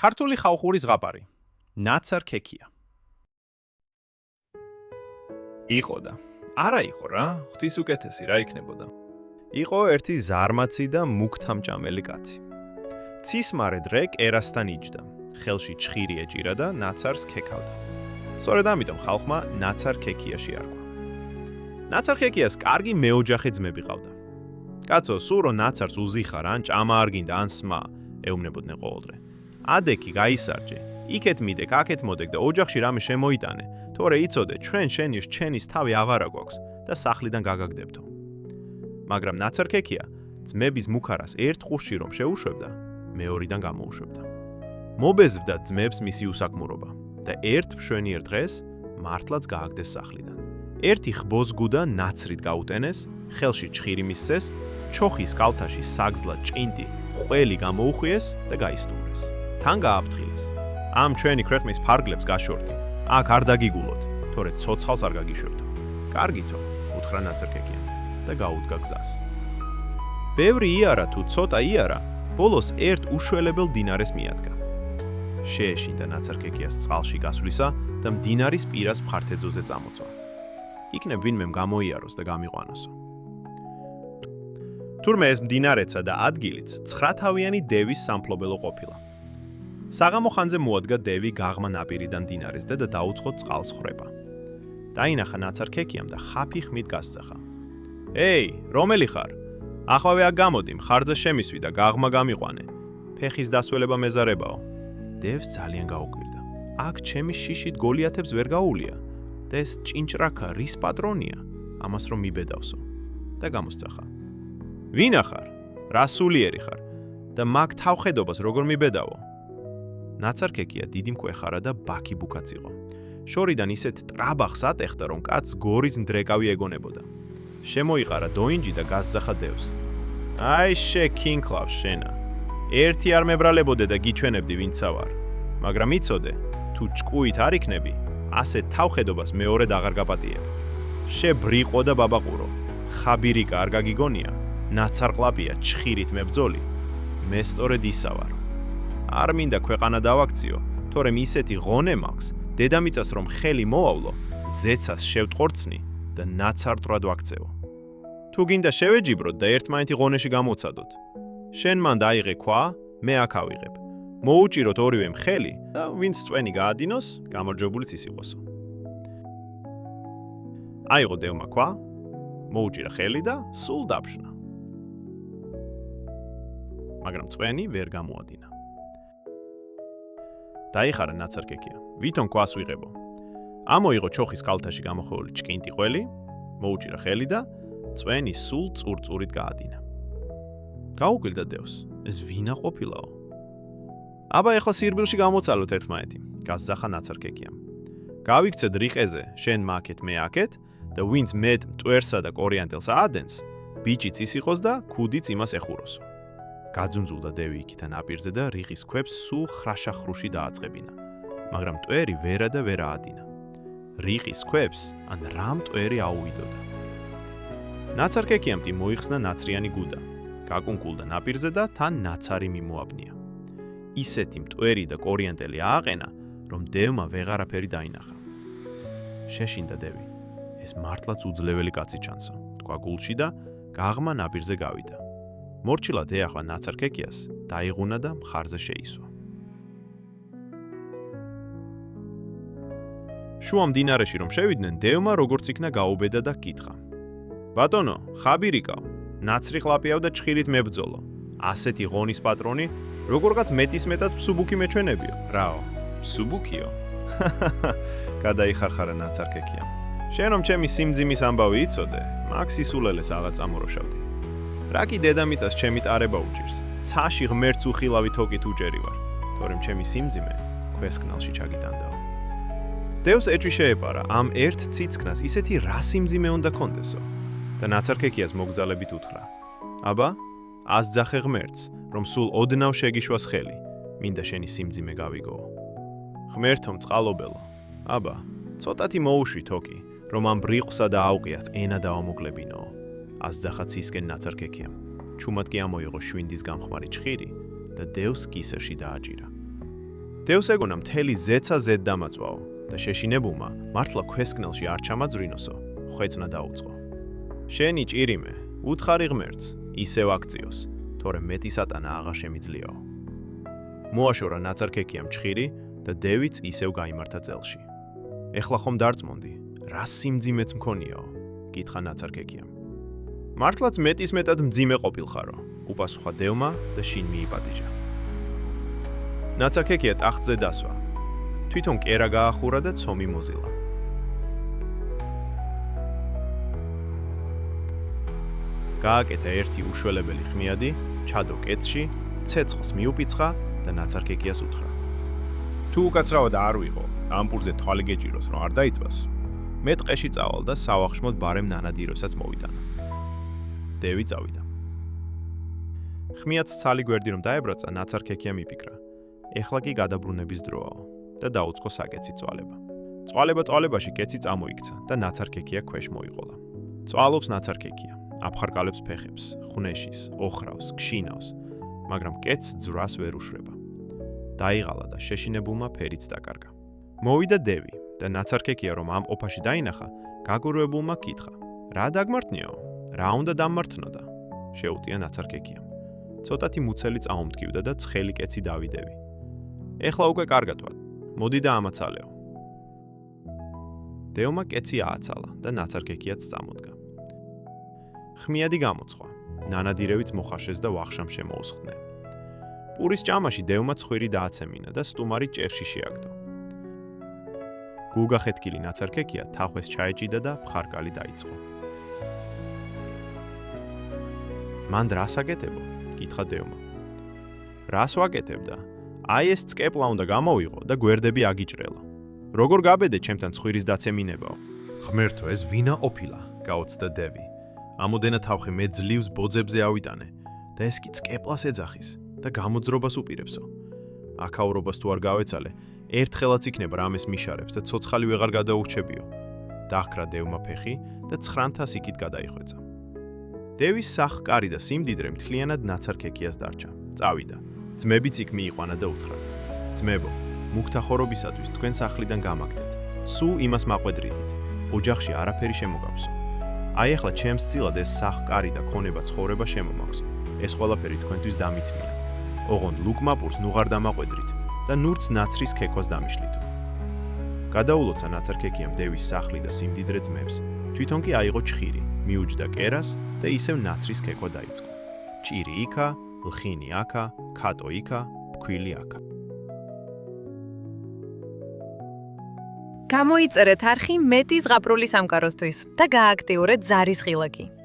ქართული ხალხური ზღაპარი. ნაცარ ქექია. იყო და არა იყო რა, ღვთის უკეთესი რა იქნებოდა. იყო ერთი ზარმაცი და მუქთამჭამელი კაცი. ცისმარე დღე კერასთან იჯდა. ხელში ჩხირი ეჭირა და ნაცარს ქეკავდა. სწორედ ამიტომ ხალხმა ნაცარ ქექიაში არქვა. ნაცარ ქექიას კარგი მეოჯახე ძმები ყავდა. კაცო, სულ რომ ნაცარს უზიხარ, ან ჭამა არ გინდა, ან სმა, ეუბნებოდნენ ყოველდღე. ადექი გაისარჯე, იქეთ მიდეკ, აქეთ მოდეკ და ოჯახში რამე შემოიტანე, თორე იცოდე, ჩვენ შენის თავი აღარა გვაქვს და სახლიდან გაგაგდებდო. მაგრამ ნაცარ ქექია ძმების მუქარას ერთ ხურში რომ შეუშვებდა, მეორიდან გამოუშვებდა. მობეზვდა ძმებს მისი უსაქმურობა და ერთ მშვენიერ დღეს მართლაც გააგდეს სახლიდან. ერთი ხბოზგუდა ნაცრით გაუტენეს, ხელში ჩხირი მისცეს, ჩოხის კალთაში საგზლად ჭინტი ყველი გამოუხვიეს და გაისტუმრეს. თან გააფრთხილეს. ამ ჩვენი ქვეყნის ფარგლებს გაშორდი. აქ არ დაგიგულოთ, თორე ცოცხალს არ გაგიშვებდო. კარგითო, უთხრა ნაცარ ქექიამ და გაუდგა გზას. ბევრი იარა თუ ცოტა იარა, ბოლოს ერთ უშველებელ დინარეს მიადგა. შეეშინდა ნაცარ ქექიას წყალში გასვლისა და მდინარის პირას ფართეძოზე წამოწვა. იქნებ ვინმემ გამოიაროს და გამიყვანოსო. თურმე ეს მდინარეცა და ადგილიც 9-თავიანი დევის სამფლობელო ყოფილა. საღამო ხანზე მოადგა დევი გაღმა ნაპირიდან მდინარეს და დაუწყო წყალს ხრება. დაინახა ნაცარ ქექიამ და ხაფი ხმით გასწახა. „ეი, რომელი ხარ? ახვავე აქ გამოდი, მხარზე შემისვი და გაღმა გამიყვანე. ფეხის დასველება მეზარებაო." დევს ძალიან გაუკვირდა. „აქ ჩემი შიშით გოლიათებს ვერ გაუვლია. და ეს ჭინჭრაკა რის პატრონია? ამას რომ მიბედავსო." და გამოსწახა. „ვინა ხარ? რა სულიერი ხარ? და მაგ თავხედობას როგორ მიბედავო?" ნაცარ ქექია დიდი მკვეხარა და ბაქი ბუქაც იყო. შორიდან ისეთ ტრაბახს ატეხდა, რომ კაცს გორის ნდრეკავი ეგონებოდა. შემოიყარა დოინჯი და გასძახა დევს. „აი შე კინკლავს შენა. ერთი არ მებრალებოდე და გიჩვენებდი ვინცა ვარ. მაგრამ იცოდე, თუ ჭკუით არ იქნები, ასე თავხედობას მეორედ აღარ გაპატიებ. შე ბრიყო და ბაბაყურო. ხაბირიკა არ გაგიგონია, ნაცარყლაპია ჩხირით მებძოლი. მე სწორედ ისა ვარ. არ მინდა ქვეყანა დავაქციო, თორემ ისეთი ღონე მაქვს, დედამიწას რომ ხელი მოვავლო, ზეცას შევტყორცნი და ნაცარტრად ვაქცევო. თუ გინდა შევეჯიბროთ და ერთმანეთი ღონეში გამოცადოთ. შენ მან დაიღე ქვა, მე აქ ავიღებ. მოუჭიროთ ორივემ ხელი და ვინც წვენი გაადინოს, გამარჯვებულიც ის იყოსო. აიღო დევმა ქვა, მოუჭირა ხელი და სულ დაბშნა. მაგრამ წვენი ვერ გამოადინა. დაიხარა ნაცარ ქექია. ვითომ ქვას ვიღებო? ამოიღო ჩოხის კალთაში გამოხეული ჭკინტი ყველი, მოუჭირა ხელი და წვენი სულ წურწურით გაადინა. გაუკვირდა დევს, ეს ვინა ყოფილაო? აბა ეხლა სირბილში გამოცალოთ ერთმანეთი, გასძახა ნაცარ ქექიამ. გავიქცეთ რიყეზე, შენ მაქეთ, მე აქეთ და ვინც მეტ მტვერსა და კორიანტელს აადენს, ბიჭიც ის იყოს და ქუდიც იმას ეხუროსო. გაძუნძულდა დევი იქიდან აპირზე და რიყის ქვებს სულ ხრაშახრუში დააწყებინა, მაგრამ მტვერი ვერა და ვერ აადინა. რიყის ქვებს ან რა მტვერი აუვიდოდა. ნაცარ ქექიამტი მოიხსნა ნაცრიანი გუდა, გაკუნკულდა ნაპირზე და თან ნაცარი მიმოაბნია. ისეთი მტვერი და კორიანტელი ააყენა, რომ დევმა ვეღარაფერი დაინახა. შეშინდა დევი. ეს მართლაც უძლეველი კაცი ჩანსო, თქვა გულში და გაღმა ნაპირზე გავიდა. მორჩილად ეახლა ნაცარ ქექიას, დაიღუნა და მხარზე შეისვა. შუა მდინარეში რომ შევიდნენ, დევმა როგორც იქნა გაუბედა და კითხა. „ბატონო, ხაბირიკაო, ნაცრი ხლაპიაო და ჩხირით მებძოლო. ასეთი ღონის პატრონი, როგორღაც მეტის მეტად ფსუბუქი მეჩვენებიო." „რაო, ფსუბუქიო?" გადაიხარხარა ნაცარ ქექიამ. „შენ რომ ჩემი სიმძიმის ამბავი იცოდე, მაგ სისულელეს აღარ წამოროშავდი. რა კი დედამიწას ჩემი ტარება უჭირს. ცაში ღმერთს უხილავი თოკით უჭერი ვარ, თორემ ჩემი სიმძიმე ქვესკნალში ჩაგიტანდაო." დევს ეჭვი შეეპარა, ამ ერთ ციცკნას ისეთი რა სიმძიმე უნდა კონდესო და ნაცარ ქექიას მოგძალებით უთხრა. „აბა, ასძახე ღმერთს, რომ სულ ოდნავ შეგიშვას ხელი, მინდა შენი სიმძიმე გავიგოო. ღმერთო მწყალობელო, აბა, ცოტათი მოუშვი თოკი, რომ ამ ბრიყვსა და აუყიათ ენა დავამოგლებინოო." ასძახა ცისკენ ნაცარ ქექიამ. ჩუმად კი ამოიღო შვინდის გამხმარი ჩხირი და დევს კისერში დააჭირა. დევს ეგონა მთელი ზეცა ზედ დამაწვაო და შეშინებულმა მართლა ქვესკნელში არ ჩამაძვრინოსო, ხვეწნა დაუწყო. შენი ჭირიმე, უთხარი ღმერთს, ისევ აქციოს, თორემ მეტი სატანა აღარ შემიძლიაო. მოაშორა ნაცარქექიამ ჩხირი და დევიც ისევ გაიმართა წელში. ეხლა ხომ დარწმუნდი, რა სიმძიმეც მქონიაო, კითხა ნაცარქექიამ. მართლაც მეტის მეტად მძიმე ყოფილხარო, უპასუხა დევმა და შინ მიიპატიჟა. ნაცარქექია ტახტზე დასვა. თვითონ კერა გაახურა და ცომი მოზილა. გააკეთა ერთი უშველებელი ხმიადი, ჩადო კეცში, ცეცხლს მიუპიცხა და ნაცარქეკიას უთხრა. თუ უკაცრავად არ ვიყო, ამპურზე თვალი გეჭიროს, რომ არ დაიწვას. მე ტყეში წავალ და სავახშმოდ ბარემ ნანადიროსაც მოვიტანა. დევი წავიდა. ხმიადს ცალი გვერდი რომ დაებროწა, ნაცარქეკიამ იფიქრა. ეხლა კი გადაბრუნების დროაო და დაუწყო საკეცი წვალება. წვალებაში კეცი წამოიქცა და ნაცარქეკია ქვეშ მოიყოლა. წვალობს ნაცარქეკია, აფხარკალებს ფეხებს, ხუნეშის, ოხრავს, ქშინავს, მაგრამ კეცს ძვრას ვერ უშვება. დაიღალა და შეშინებულმა ფერიც დაკარგა. მოვიდა დევი და ნაცარქეკია რომ ამ ოფაში დაინახა, გაგურვებულმა კითხა: რა დაგმართნიაო? რა უნდა დამმართნოდა? შეუტია ნაცარქეკიამ. ცოტათი მუცელი წაუმტკივდა და ცხელი კეცი დავიდევი. ეხლა უკვე კარგად ვარ. მოდი და ამაცალეო. დევმა კეცი ააცალა და ნაცარქეკიაც წამოდგა. ხმიადი გამოცხვა. ნანადირევიც მოხაშეს და ვახშამ შემოუსხდნენ. პურის ჭამაში დევმა ცხვირი დააცემინა და სტუმარი ჭერში შეაგდო. გულგახეთქილი ნაცარქეკია თახვეს ჩაეჭიდა და ფხარკალი დაიწყო. მან რას აკეთებო? კითხა დევმა. რას ვაკეთებდა? აი ეს წკეპლა უნდა გამოვიღო და გვერდები აგიჭრელო. როგორ გაბედე ჩემთან ცხვირის დაცემინებაო? ღმერთო, ეს ვინა ყოფილა? გაოცდა დევი. ამოდენა თავხი მე ძლივს ბოძებზე ავიტანე და ეს კი წკეპლას ეძახის და გამოძრობას უპირებსო. აქაურობას თუ არ გავეცალე, ერთხელაც იქნება რამეს მიშარებს და ცოცხალი ვეღარ გადაურჩებიო. დაჰკრა დევმა ფეხი და 900 იქით გადაიხვეწა. დევის სახკარი და სიმდიდრე მთლიანად ნაცარქეკიას დარჩა. წავიდა. ძმებიც იქ მიიყვანა და უთხრა: ძმებო, მუქთა ხორობისათვის თქვენ სახლიდან გამაგდეთ. სულ იმას მაყვედრიდით. ოჯახში არაფერი შემოგავსო. აი ახლა ჩემს წილად ეს სახკარი და ქონება ცხოვრება შემომაქვს. ეს ყველაფერი თქვენთვის დამითმია. ოღონდ ლუკმაპურს ნუღარ დამაყვედრით და ნურც ნაცრის ქექვას დამიშლითო. გადაულოცა ნაცარქეკიამ დევის სახლი და სიმდიდრე ძმებს. თვითონ კი აიღო ჩხირი, მიუჯდა კერას და ისევ ნაცრის ქექვა დაიწყო. ჭირი იქა, ლხინი აქა, ქატო იქა, ფქვილი აქა. გამოიწერეთ არხი მეტი ზღაპრული სამყაროსთვის და გააქტიურეთ ზარის ღილაკი.